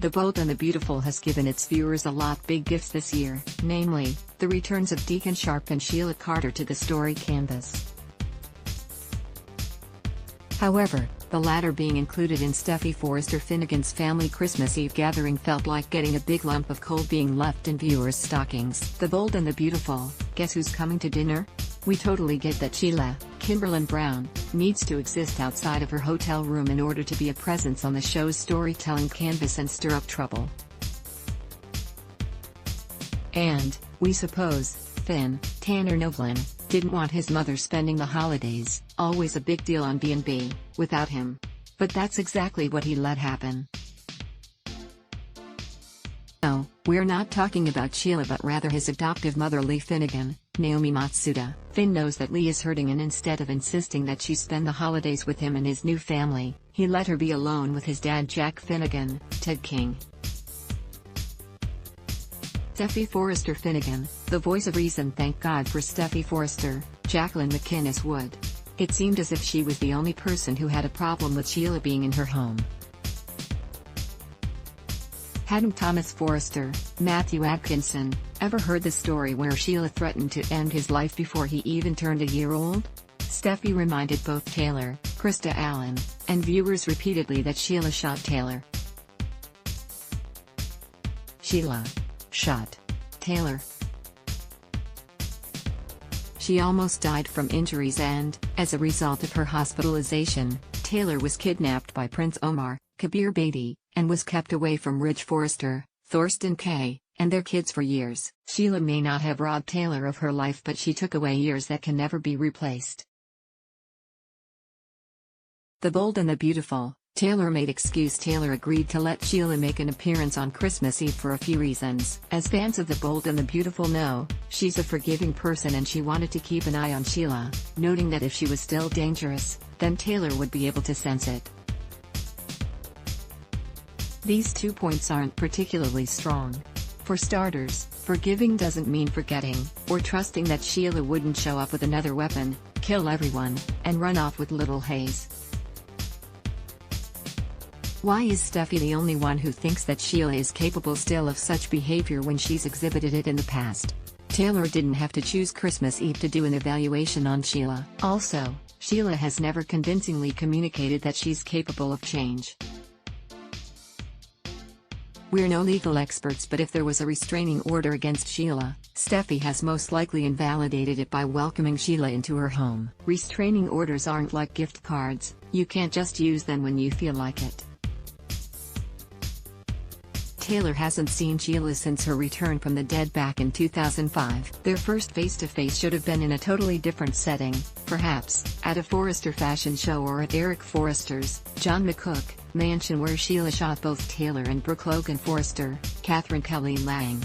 The Bold and the Beautiful has given its viewers a lot big gifts this year, namely, the returns of Deacon Sharp and Sheila Carter to the story canvas. However, the latter being included in Steffy Forrester Finnegan's family Christmas Eve gathering felt like getting a big lump of coal being left in viewers' stockings. The Bold and the Beautiful, guess who's coming to dinner? We totally get that Sheila, Kimberlyn Brown, needs to exist outside of her hotel room in order to be a presence on the show's storytelling canvas and stir up trouble. And, we suppose, Finn, Tanner Novlin, didn't want his mother spending the holidays, always a big deal on B&B, without him. But that's exactly what he let happen. No, we're not talking about Sheila but rather his adoptive mother Lee Finnegan, Naomi Matsuda. Finn knows that Lee is hurting and instead of insisting that she spend the holidays with him and his new family, he let her be alone with his dad Jack Finnegan, Ted King. Steffy Forrester Finnegan, the voice of reason. Thank God for Steffy Forrester, Jacqueline McInnes would. It seemed as if she was the only person who had a problem with Sheila being in her home. Hadn't Thomas Forrester, Matthew Atkinson, ever heard the story where Sheila threatened to end his life before he even turned a year old? Steffy reminded both Taylor, Krista Allen, and viewers repeatedly that Sheila shot Taylor. Sheila shot Taylor. She almost died from injuries and, as a result of her hospitalization, Taylor was kidnapped by Prince Omar, Kabir Bedi, and was kept away from Ridge Forrester, Thorsten Kaye, and their kids for years. Sheila may not have robbed Taylor of her life but she took away years that can never be replaced. The Bold and the Beautiful, Taylor made excuse. Taylor agreed to let Sheila make an appearance on Christmas Eve for a few reasons. As fans of The Bold and the Beautiful know, she's a forgiving person and she wanted to keep an eye on Sheila, noting that if she was still dangerous, then Taylor would be able to sense it. These 2 points aren't particularly strong. For starters, forgiving doesn't mean forgetting, or trusting that Sheila wouldn't show up with another weapon, kill everyone, and run off with little Hayes. Why is Steffy the only one who thinks that Sheila is capable still of such behavior when she's exhibited it in the past? Taylor didn't have to choose Christmas Eve to do an evaluation on Sheila. Also, Sheila has never convincingly communicated that she's capable of change. We're no legal experts but if there was a restraining order against Sheila, Steffy has most likely invalidated it by welcoming Sheila into her home. Restraining orders aren't like gift cards, you can't just use them when you feel like it. Taylor hasn't seen Sheila since her return from the dead back in 2005. Their first face-to-face should have been in a totally different setting, perhaps, at a Forrester fashion show or at Eric Forrester's, John McCook, mansion where Sheila shot both Taylor and Brooke Logan Forrester, Catherine Kelly Lang.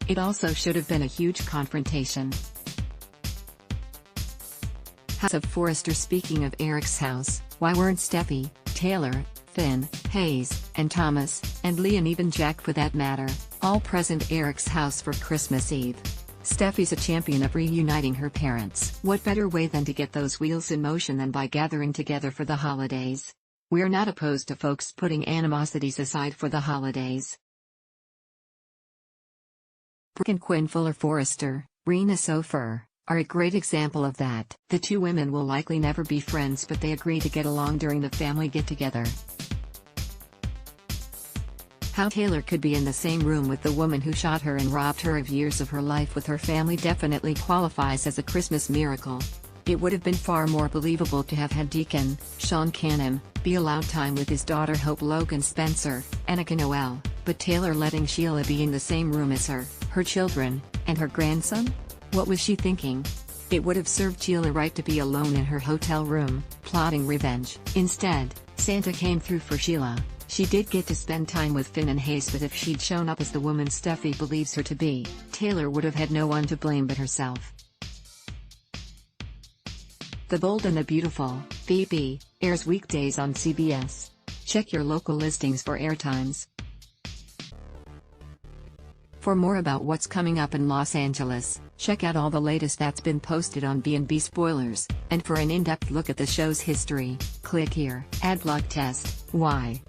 It also should have been a huge confrontation. House of Forrester. Speaking of Eric's house, why weren't Steffy, Taylor, Finn, Hayes, and Thomas, and Lee and even Jack for that matter, all present at Eric's house for Christmas Eve? Steffy's a champion of reuniting her parents. What better way than to get those wheels in motion than by gathering together for the holidays? We're not opposed to folks putting animosities aside for the holidays. Brooke and Quinn Fuller Forrester, Rena Sofer, are a great example of that. The two women will likely never be friends but they agree to get along during the family get-together. How Taylor could be in the same room with the woman who shot her and robbed her of years of her life with her family definitely qualifies as a Christmas miracle. It would have been far more believable to have had Deacon, Sean Canham, be allowed time with his daughter Hope Logan Spencer, Annika Noel, but Taylor letting Sheila be in the same room as her children, and her grandson? What was she thinking? It would have served Sheila right to be alone in her hotel room, plotting revenge. Instead, Santa came through for Sheila. She did get to spend time with Finn and Hayes but if she'd shown up as the woman Steffy believes her to be, Taylor would have had no one to blame but herself. The Bold and the Beautiful, BB, airs weekdays on CBS. Check your local listings for airtimes. For more about what's coming up in Los Angeles, check out all the latest that's been posted on B&B Spoilers, and for an in-depth look at the show's history, click here. Adblock test, why?